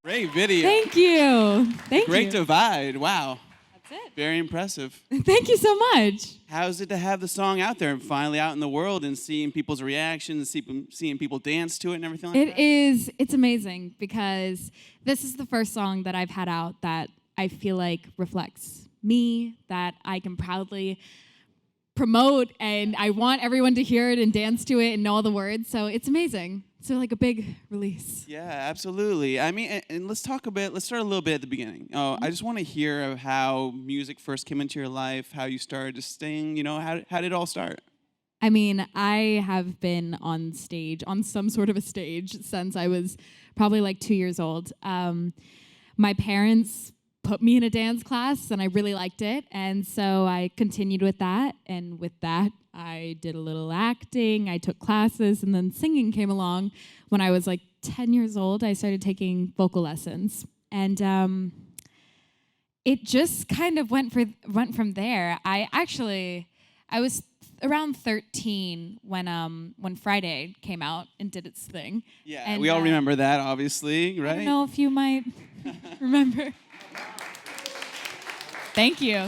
Great video. Thank you. Thank Great you. divide. Wow. That's it. Very impressive. Thank you so much. How's it to have the song out there and finally out in the world and seeing people's reactions, seeing people dance to it and everything like that? It's amazing because this is the first song that I've had out that I feel like reflects me, that I can proudly promote, and I want everyone to hear it and dance to it and know all the words. So it's amazing. So like a big release. Yeah, absolutely. I mean, and let's start a little bit at the beginning. Oh, I just want to hear of how music first came into your life, how you started to sing, how did it all start? I mean, I have been on stage, on some sort of a stage, since I was probably like 2 years old. My parents put me in a dance class, and I really liked it, and so I continued with that, and with that, I did a little acting, I took classes, and then singing came along. When I was like 10 years old, I started taking vocal lessons, and it just kind of went from there. I was around 13 when Friday came out and did its thing. Yeah, and, we all remember that, obviously, right? I don't know if you might remember. Thank you.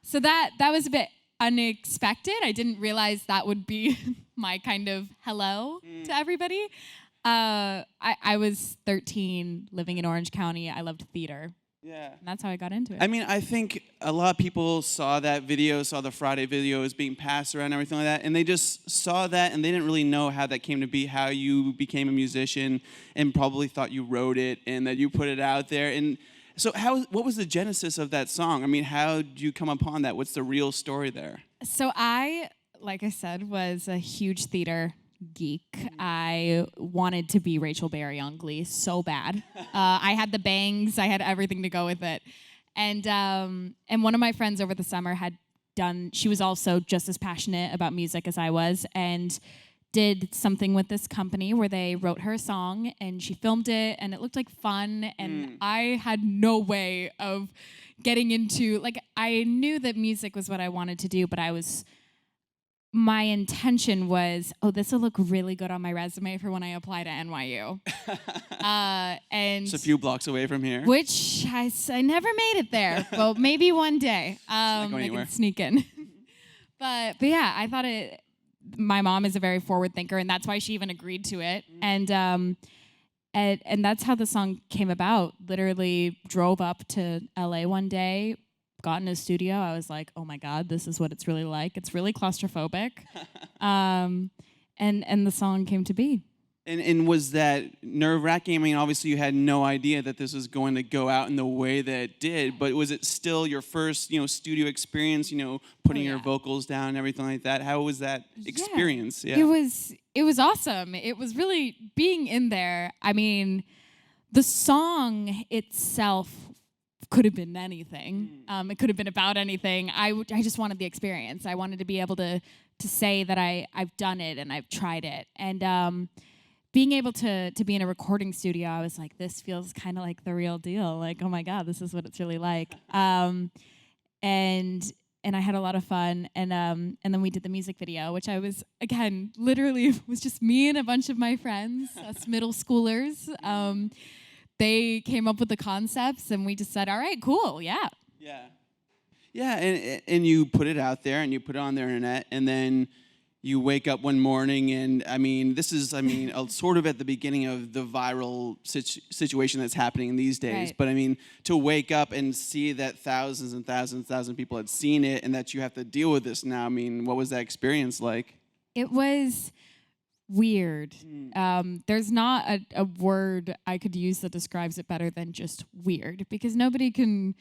So that was a bit unexpected. I didn't realize that would be my kind of hello to everybody. I was 13, living in Orange County. I loved theater. Yeah. And that's how I got into it. I mean, I think a lot of people saw that video, saw the Friday videos being passed around and everything like that, and they just saw that and they didn't really know how that came to be, how you became a musician, and probably thought you wrote it and that you put it out there. And so what was the genesis of that song? I mean, how did you come upon that? What's the real story there? So I, like I said, was a huge theater geek. I wanted to be Rachel Berry on Glee so bad. I had the bangs, I had everything to go with it. And one of my friends over the summer she was also just as passionate about music as I was, and did something with this company where they wrote her a song and she filmed it, and it looked like fun, and I had no way of getting into, like, I knew that music was what I wanted to do, but my intention was, this will look really good on my resume for when I apply to NYU. And Just a few blocks away from here. Which I never made it there, but maybe one day I can sneak in. But yeah, I thought my mom is a very forward thinker, and that's why she even agreed to it. And that's how the song came about. Literally drove up to LA one day, got in a studio. I was like, oh my God, this is what it's really like. It's really claustrophobic. And the song came to be. And was that nerve-wracking? I mean, obviously you had no idea that this was going to go out in the way that it did, but was it still your first, studio experience, putting your vocals down and everything like that? How was that experience? Yeah. It was awesome. It was really being in there. I mean, the song itself could have been anything. It could have been about anything. I just wanted the experience. I wanted to be able to say that I've done it and I've tried it. And being able to be in a recording studio, I was like, this feels kind of like the real deal. Like, oh my God, this is what it's really like. And I had a lot of fun. And then we did the music video, which I was, again, literally was just me and a bunch of my friends, us middle schoolers. They came up with the concepts, and we just said, all right, cool, yeah. Yeah, and you put it out there, and you put it on the internet, and then you wake up one morning, and this is sort of at the beginning of the viral situation that's happening these days. Right. But to wake up and see that thousands and thousands of people had seen it, and that you have to deal with this now, what was that experience like? It was weird. There's not a word I could use that describes it better than just weird, because nobody can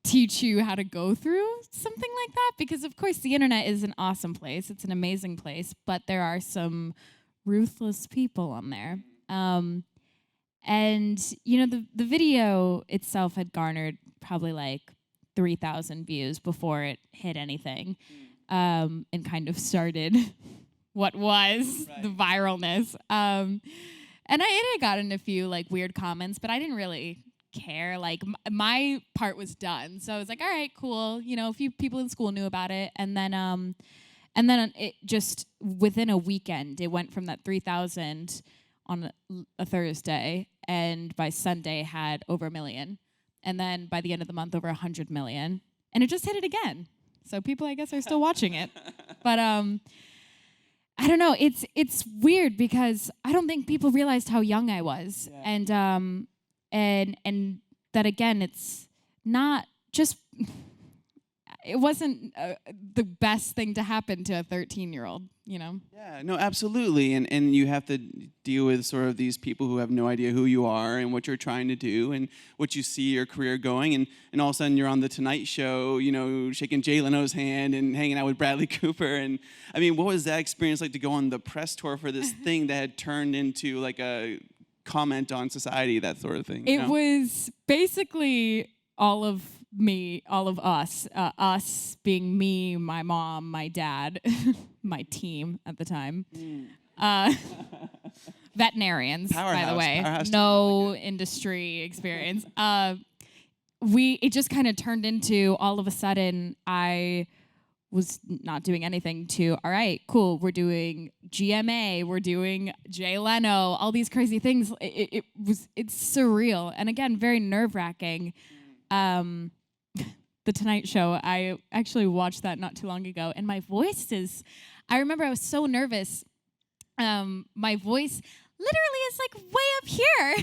teach you how to go through something like that, because of course the internet is an awesome place, it's an amazing place, but there are some ruthless people on there. And the video itself had garnered probably like 3,000 views before it hit anything, and kind of started what was the viralness. And I had gotten a few like weird comments, but I didn't really care. Like my part was done, so I was like, all right, cool. A few people in school knew about it, and then it just within a weekend, it went from that 3,000 on a Thursday, and by Sunday had over 1 million. And then by the end of the month, over 100 million. And it just hit it again. So people, I guess, are still watching it. But I don't know. It's weird because I don't think people realized how young I was. Yeah. And that, again, it's not just... It wasn't the best thing to happen to a 13-year-old, you know? Yeah, no, absolutely. And you have to deal with sort of these people who have no idea who you are and what you're trying to do and what you see your career going. And all of a sudden you're on The Tonight Show, you know, shaking Jay Leno's hand and hanging out with Bradley Cooper. And I mean, what was that experience like to go on the press tour for this thing that had turned into like a comment on society, that sort of thing? It was basically all of me, all of us, us being me, my mom, my dad, my team at the time. Veterinarians, by the way. No industry experience. It just kind of turned into, all of a sudden, I was not doing anything to, all right, cool, we're doing GMA, we're doing Jay Leno, all these crazy things. It's surreal. And again, very nerve-wracking. The Tonight Show, I actually watched that not too long ago, and my voice is, I remember I was so nervous. My voice literally is like way up here.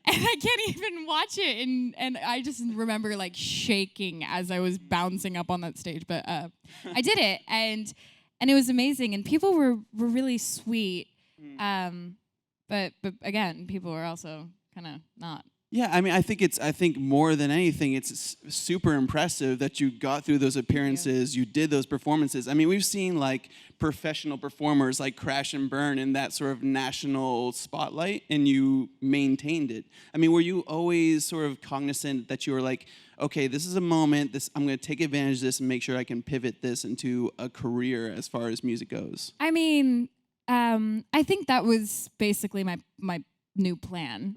And I can't even watch it, and I just remember like shaking as I was bouncing up on that stage. But I did it, and it was amazing, and people were really sweet. But again, people were also kind of not. Yeah, I mean, I think more than anything, it's super impressive that you got through those appearances, you did those performances. I mean, we've seen like professional performers like crash and burn in that sort of national spotlight, and you maintained it. I mean, were you always sort of cognizant that you were like, okay, this is a moment, I'm going to take advantage of this and make sure I can pivot this into a career as far as music goes? I mean, I think that was basically my new plan.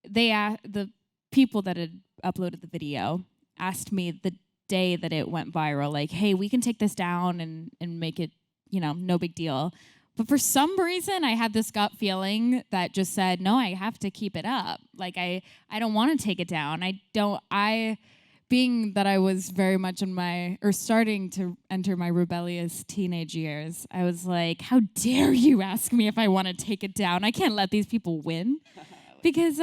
The people that had uploaded the video asked me the day that it went viral, like, hey, we can take this down and make it, you know, no big deal. But for some reason, I had this gut feeling that just said, no, I have to keep it up. Like, I don't want to take it down. Being that I was very much starting to enter my rebellious teenage years, I was like, how dare you ask me if I want to take it down? I can't let these people win. Because,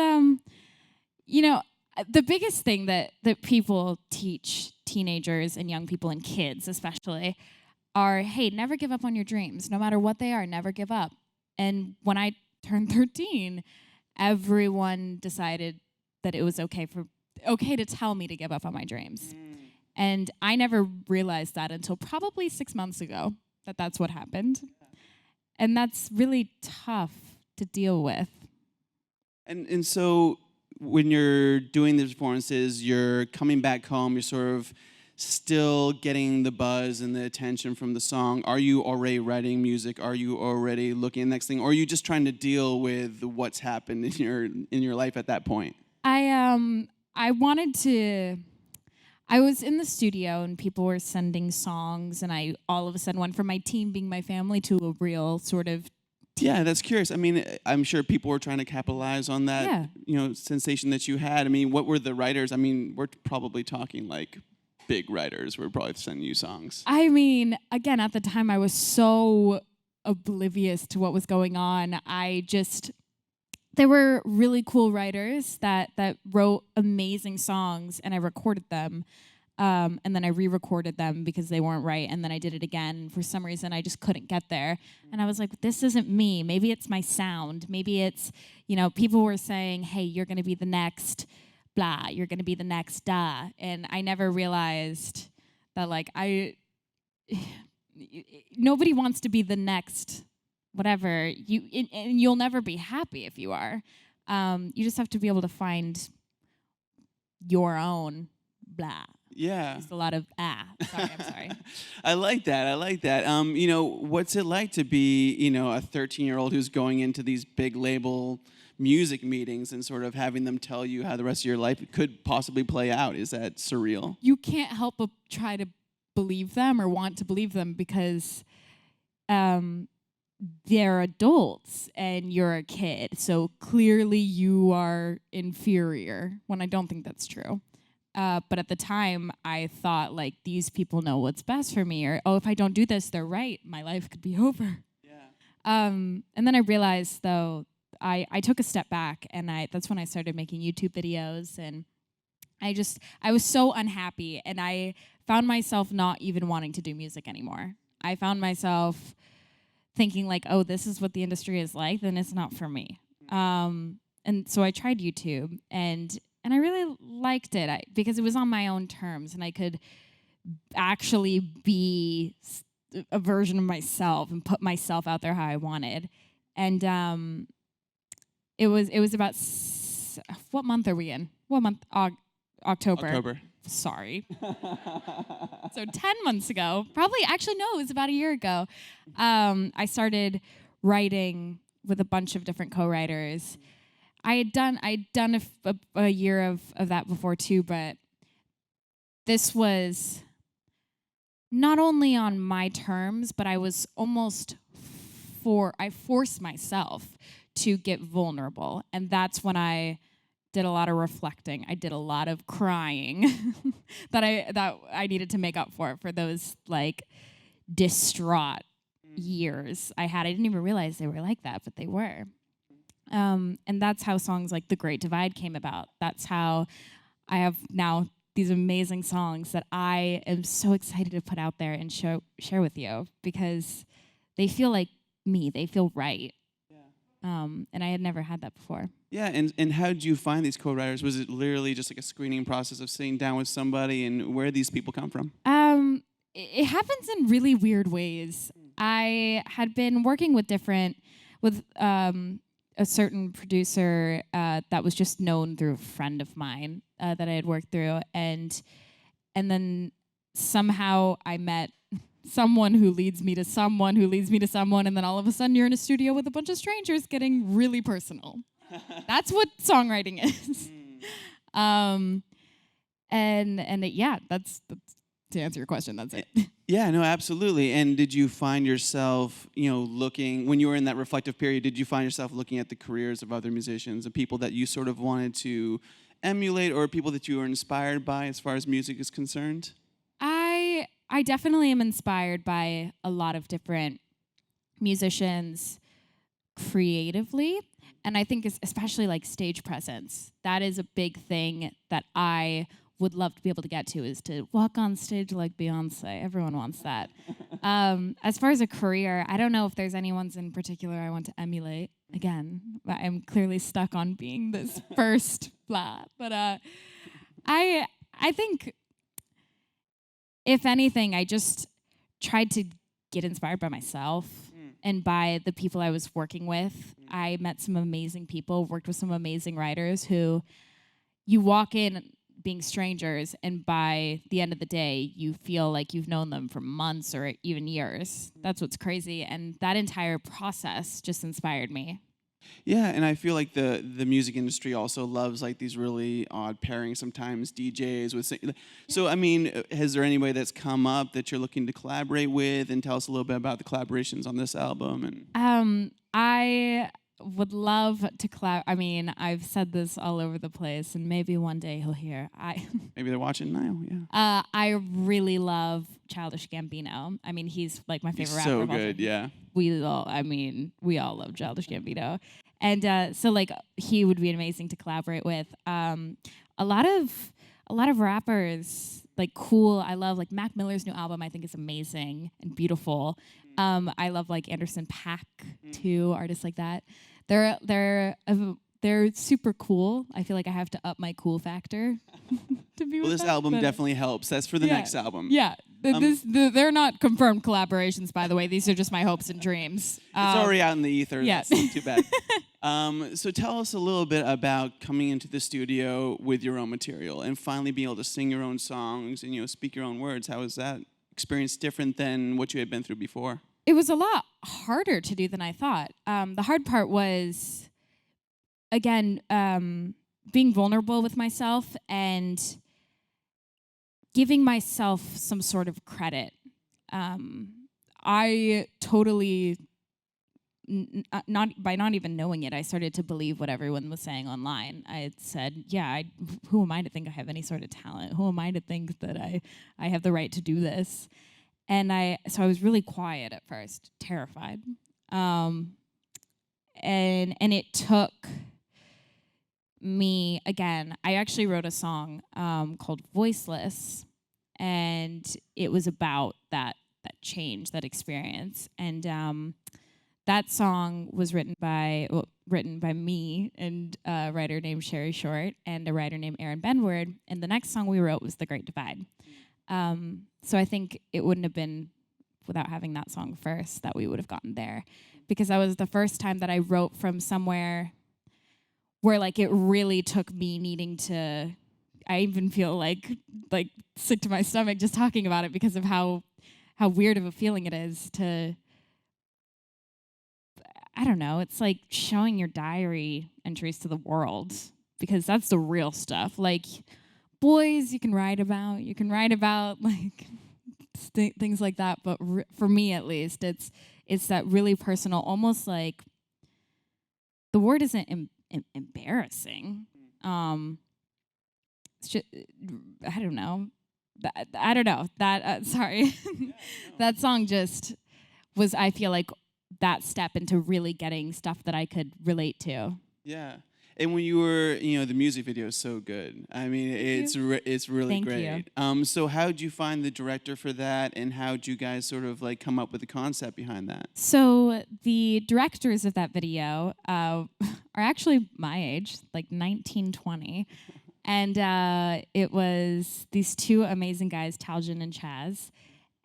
you know, the biggest thing that people teach teenagers and young people and kids especially are, hey, never give up on your dreams. No matter what they are, never give up. And when I turned 13, everyone decided that it was okay to tell me to give up on my dreams. And I never realized that until probably 6 months ago, that that's what happened. And that's really tough to deal with. And so when you're doing these performances, you're coming back home, you're sort of still getting the buzz and the attention from the song. Are you already writing music? Are you already looking at the next thing? Or are you just trying to deal with what's happened in your life at that point? I was in the studio and people were sending songs, and I all of a sudden went from my team being my family to a real sort of Yeah, that's curious. I mean, I'm sure people were trying to capitalize on that, sensation that you had. I mean, what were the writers? I mean, we're probably talking like big writers were probably sending you songs. I mean, again, at the time, I was so oblivious to what was going on. There were really cool writers that wrote amazing songs, and I recorded them. And then I re-recorded them because they weren't right, and then I did it again. For some reason, I just couldn't get there. And I was like, this isn't me. Maybe it's my sound. Maybe it's, people were saying, hey, you're going to be the next blah. You're going to be the next da. And I never realized that, like, nobody wants to be the next whatever. And you'll never be happy if you are. You just have to be able to find your own blah. Yeah. Just a lot of Sorry, I'm sorry. I like that. What's it like to be, a 13-year-old who's going into these big label music meetings and sort of having them tell you how the rest of your life could possibly play out? Is that surreal? You can't help but try to believe them or want to believe them because they're adults and you're a kid, so clearly you are inferior, when I don't think that's true. But at the time, I thought, like, these people know what's best for me, or, oh, if I don't do this, they're right. My life could be over. Yeah. And then I realized, though, I took a step back, and that's when I started making YouTube videos, and I was so unhappy, and I found myself not even wanting to do music anymore. I found myself thinking, like, oh, this is what the industry is like, then it's not for me. And so I tried YouTube, and I really liked it because it was on my own terms, and I could actually be a version of myself and put myself out there how I wanted. And it was about what month are we in? What month? October. October. Sorry. So 10 months ago, probably, actually, no, it was about a year ago. I started writing with a bunch of different co-writers. I'd done a year of that before too, but this was not only on my terms, but I was almost I forced myself to get vulnerable. And that's when I did a lot of reflecting. I did a lot of crying that I needed to make up for those, like, distraught years I had. I didn't even realize they were like that, but they were. And that's how songs like The Great Divide came about. That's how I have now these amazing songs that I am so excited to put out there and share with you, because they feel like me. They feel right. And I had never had that before. Yeah, and how did you find these co-writers? Was it literally just like a screening process of sitting down with somebody, and where did these people come from? It happens in really weird ways. I had been working with a certain producer that was just known through a friend of mine that I had worked through, and then somehow I met someone who leads me to someone who leads me to someone, and then all of a sudden you're in a studio with a bunch of strangers getting really personal. That's what songwriting is. That's to answer your question. That's it. Yeah, no, absolutely. And did you find yourself, looking, when you were in that reflective period, did you find yourself looking at the careers of other musicians, the people that you sort of wanted to emulate, or people that you were inspired by as far as music is concerned? I definitely am inspired by a lot of different musicians creatively, and I think especially like stage presence. That is a big thing that I would love to be able to get to, is to walk on stage like Beyonce. Everyone wants that. As far as a career, I don't know if there's anyone's in particular I want to emulate. Again, I'm clearly stuck on being this first blah. But I think, if anything, I just tried to get inspired by myself and by the people I was working with. I met some amazing people, worked with some amazing writers who you walk in being strangers, and by the end of the day, you feel like you've known them for months or even years. That's what's crazy. And that entire process just inspired me. Yeah, and I feel like the music industry also loves like these really odd pairings sometimes, DJs with so I mean, has there anybody that's come up that you're looking to collaborate with, and tell us a little bit about the collaborations on this album? And I would love to collab. I mean, I've said this all over the place, and maybe one day he'll hear. Maybe they're watching now. Yeah. I really love Childish Gambino. I mean, he's like my favorite rapper. So good, yeah. We all love Childish Gambino, and so like he would be amazing to collaborate with. A lot of rappers, like, cool. I love like Mac Miller's new album. I think is amazing and beautiful. I love like Anderson .Paak too, artists like that. They're super cool. I feel like I have to up my cool factor to be. Well, with this them, album definitely helps. That's for the next album. Yeah. They're not confirmed collaborations, by the way. These are just my hopes and dreams. It's already out in the ether. Yes. That's not too bad. So tell us a little bit about coming into the studio with your own material and finally being able to sing your own songs and speak your own words. How was that experience different than what you had been through before? It was a lot harder to do than I thought. The hard part was, again, being vulnerable with myself and giving myself some sort of credit. I totally not even knowing it, I started to believe what everyone was saying online. I had said, yeah, who am I to think I have any sort of talent? Who am I to think that I have the right to do this? So I was really quiet at first, terrified. And it took me, again, I actually wrote a song called Voiceless, and it was about that change, that experience. And that song was written by me and a writer named Sherry Short and a writer named Aaron Benward. And the next song we wrote was The Great Divide. So I think it wouldn't have been without having that song first that we would have gotten there, because that was the first time that I wrote from somewhere where like it really took me needing to. I even feel like sick to my stomach just talking about it because of how weird of a feeling it is to. I don't know. It's like showing your diary entries to the world, because that's the real stuff. Like, boys, you can write about like things like that. But for me, at least, it's that really personal, almost like the word isn't embarrassing. It's just, I don't know. I don't know that. Sorry, that song just was. I feel like that step into really getting stuff that I could relate to. Yeah. And when you were, the music video is so good. I mean, it's really Thank great. you. So how did you find the director for that, and how did you guys sort of like come up with the concept behind that? So the directors of that video are actually my age, like 19, 20. And it was these two amazing guys, Taljan and Chaz.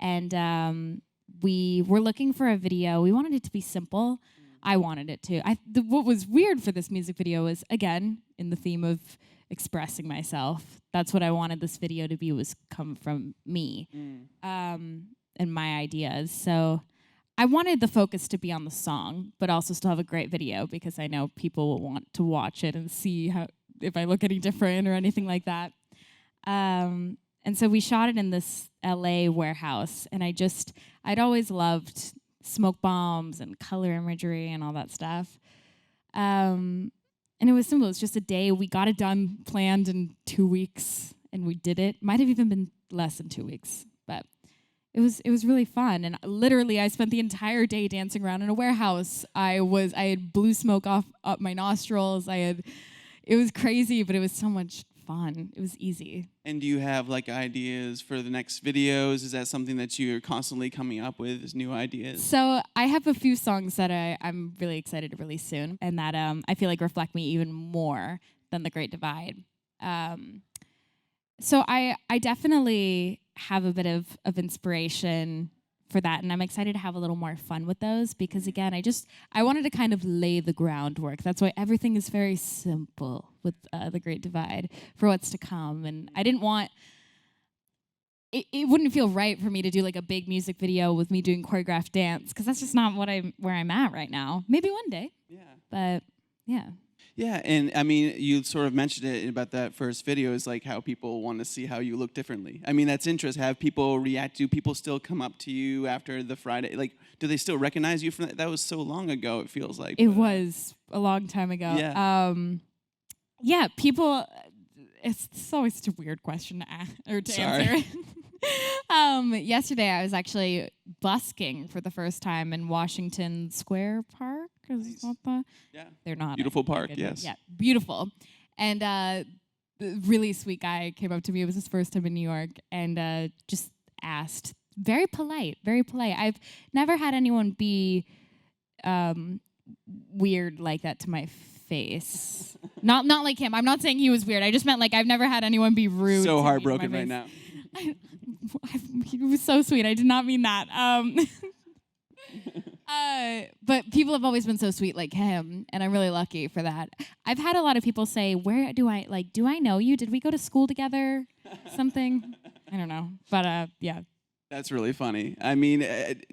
And we were looking for a video. We wanted it to be simple. I wanted it to. What was weird for this music video was, again, in the theme of expressing myself. That's what I wanted this video to be, was come from me and my ideas. So I wanted the focus to be on the song, but also still have a great video, because I know people will want to watch it and see if I look any different or anything like that. And so we shot it in this LA warehouse, and I'd always loved smoke bombs and color imagery and all that stuff. And it was simple. It was just a day. We got it done, planned in 2 weeks, and we did it. Might have even been less than 2 weeks, but it was really fun. And literally, I spent the entire day dancing around in a warehouse. I had blue smoke up my nostrils. It was crazy, but it was so much fun. It was easy. And do you have like ideas for the next videos? Is that something that you're constantly coming up with, is new ideas? So I have a few songs that I'm really excited to release soon, and that I feel like reflect me even more than The Great Divide. So I definitely have a bit of inspiration for that, and I'm excited to have a little more fun with those, because again, I wanted to kind of lay the groundwork. That's why everything is very simple with The Great Divide for what's to come. And I didn't want it wouldn't feel right for me to do like a big music video with me doing choreographed dance, because that's just not where I'm at right now. Maybe one day. Yeah. But yeah. Yeah, and I mean, you sort of mentioned it about that first video, is like how people want to see how you look differently. I mean, that's interesting. Have people react? Do people still come up to you after the Friday? Like, do they still recognize you from that? That was so long ago, it feels like. It was a long time ago. Yeah. Yeah, people, it's always such a weird question to answer. Yesterday, I was actually busking for the first time in Washington Square Park. Is that Yeah. They're not. Beautiful park, yes. Yeah, beautiful. And a really sweet guy came up to me. It was his first time in New York, and just asked, very polite, very polite. I've never had anyone be weird like that to my face. Not like him. I'm not saying he was weird. I just meant like I've never had anyone be rude. So to heartbroken me right now. He was so sweet. I did not mean that. But people have always been so sweet like him, and I'm really lucky for that. I've had a lot of people say, "Where do I know you? Did we go to school together?" Something. I don't know. But yeah. That's really funny. I mean,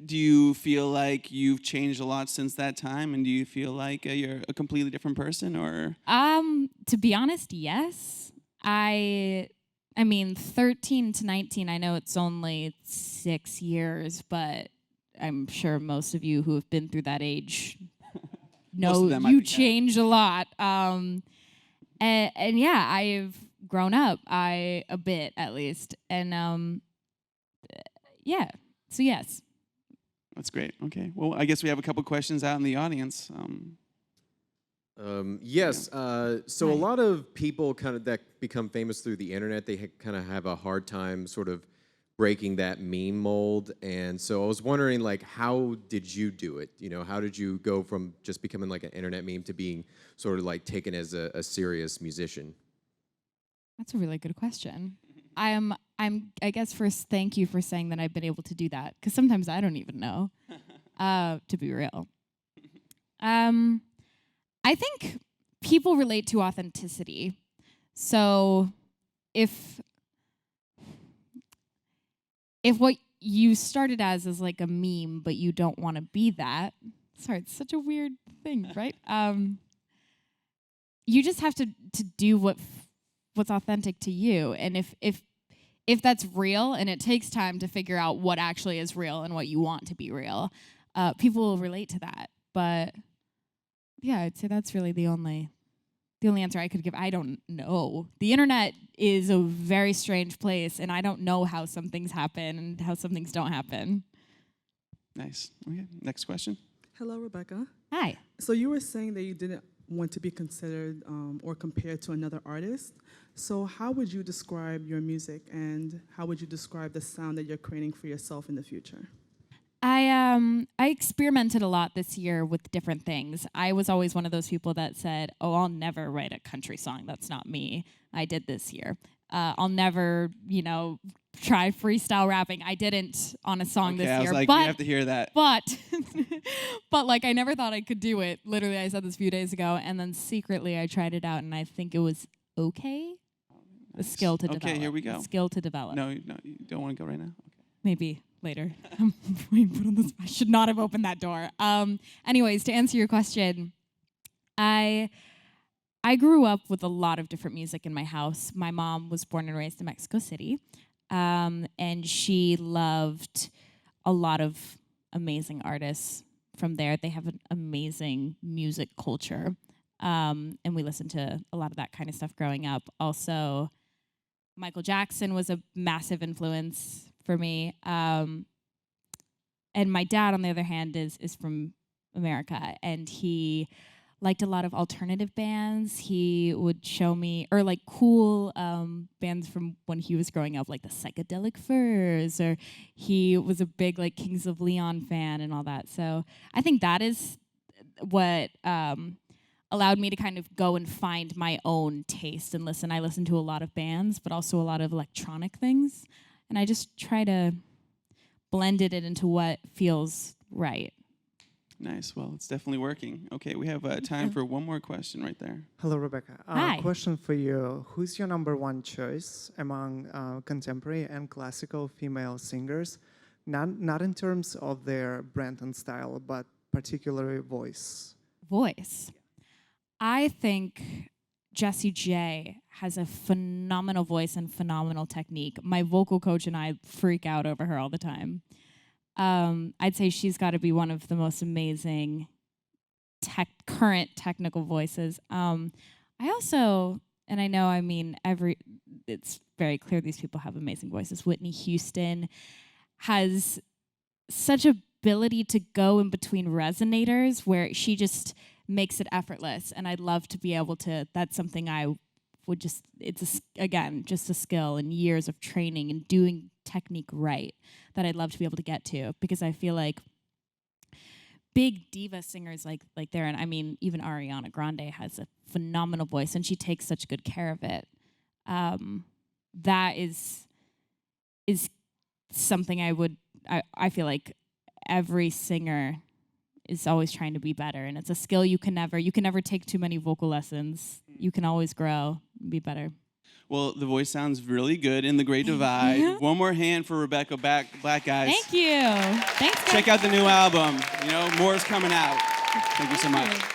do you feel like you've changed a lot since that time, and do you feel like you're a completely different person, or? To be honest, yes. I mean, 13 to 19, I know it's only 6 years, but I'm sure most of you who have been through that age Most of no, them, I you think, have. changed a lot. And yeah, I've grown up, a bit at least. And yeah, so yes. That's great. Okay. Well, I guess we have a couple questions out in the audience. Yes. So a Hi. lot of people kind of that become famous through the internet, they kind of have a hard time sort of breaking that meme mold. And so I was wondering, like, how did you do it? You know, how did you go from just becoming like an internet meme to being sort of like taken as a serious musician? That's a really good question. I guess first, thank you for saying that I've been able to do that, because sometimes I don't even know, to be real. I think people relate to authenticity. So if what you started as is like a meme, but you don't want to be that, sorry, it's such a weird thing, right? You just have to do what's authentic to you, and if that's real, and it takes time to figure out what actually is real and what you want to be real, people will relate to that. But yeah, I'd say that's really the only answer I could give. I don't know. The internet is a very strange place, and I don't know how some things happen and how some things don't happen. Nice. Okay. Next question. Hello, Rebecca. Hi. So you were saying that you didn't want to be considered or compared to another artist. So how would you describe your music, and how would you describe the sound that you're creating for yourself in the future? I experimented a lot this year with different things. I was always one of those people that said, "Oh, I'll never write a country song. That's not me." I did this year. I'll never, try freestyle rapping. I didn't on a song this I was year. like, but we have to hear that. But like I never thought I could do it. Literally, I said this a few days ago, and then secretly I tried it out, and I think it was okay. The skill to develop. Okay, here we go. The skill to develop. No, you don't want to go right now? Okay. Maybe later. I should not have opened that door. Anyways, to answer your question, I grew up with a lot of different music in my house. My mom was born and raised in Mexico City, and she loved a lot of amazing artists from there. They have an amazing music culture, and we listened to a lot of that kind of stuff growing up. Also, Michael Jackson was a massive influence for me. And my dad, on the other hand, is from America, and he liked a lot of alternative bands. He would show me, or like cool bands from when he was growing up, like the Psychedelic Furs, or he was a big like Kings of Leon fan and all that. So I think that is what allowed me to kind of go and find my own taste and listen. I listened to a lot of bands, but also a lot of electronic things. And I just try to blend it into what feels right. Nice. Well, it's definitely working. Okay, we have time for one more question right there. Hello, Rebecca. Hi. Question for you. Who's your number one choice among contemporary and classical female singers? Not in terms of their brand and style, but particularly voice. Voice. I think Jessie J has a phenomenal voice and phenomenal technique. My vocal coach and I freak out over her all the time. I'd say she's got to be one of the most amazing current technical voices. I also, and I know, it's very clear these people have amazing voices. Whitney Houston has such ability to go in between resonators where she just makes it effortless, and I'd love to be able to. That's something I would just. It's just a skill and years of training and doing technique right that I'd love to be able to get to, because I feel like big diva singers like there, and even Ariana Grande has a phenomenal voice, and she takes such good care of it. That is something I feel like every singer is always trying to be better, and it's a skill you can never take too many vocal lessons. You can always grow and be better. Well, the voice sounds really good in The Great Divide. One more hand for Rebecca Black, guys. Thank you. Thanks, guys. Check out the new album. More is coming out. Thank you so much.